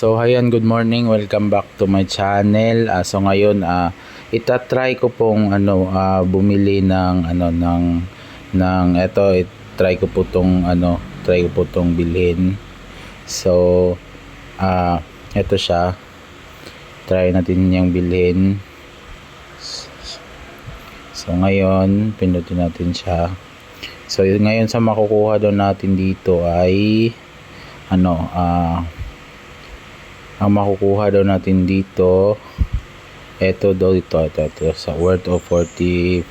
So ayan, good morning, welcome back to my channel. So ngayon itatry ko pong bumili ng try ko po tong bilhin. So ito siya. Try natin yung bilhin. So ngayon, pindutin natin siya. So ngayon sa makukuha daw natin dito ay ang makukuha daw natin dito ito sa worth of 45,000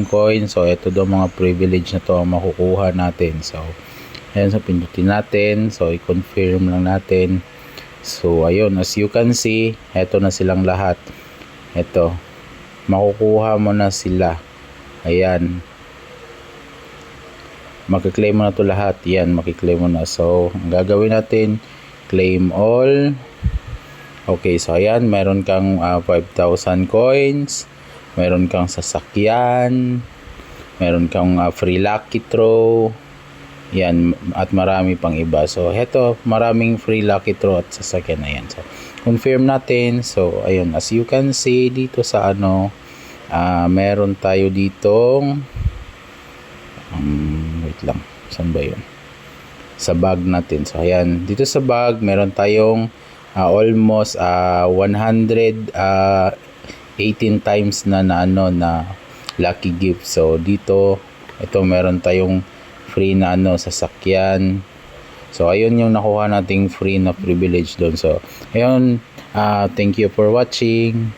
coins. So ito daw mga privilege na to ang makukuha natin. So ayan, so pindutin natin. So i-confirm lang natin. So ayun, as you can see, ito na silang lahat. Ito, makukuha mo na sila. Ayan, makiklaim mo na to lahat. Yan, makiklaim mo na. So ang gagawin natin, claim all. Okay, so ayan, meron kang 5,000 coins, meron kang sasakyan, meron kang free lucky draw, yan, at marami pang iba. So heto, maraming free lucky draw at sasakyan na yan. So confirm natin. So ayun, as you can see dito sa meron tayo ditong wait lang, saan ba yun? Sa bag natin. So ayan, dito sa bag meron tayong almost 118 times na lucky gift. So dito, ito meron tayong free na sasakyan. So ayun yung nakuha nating free na privilege doon. So ayun, thank you for watching.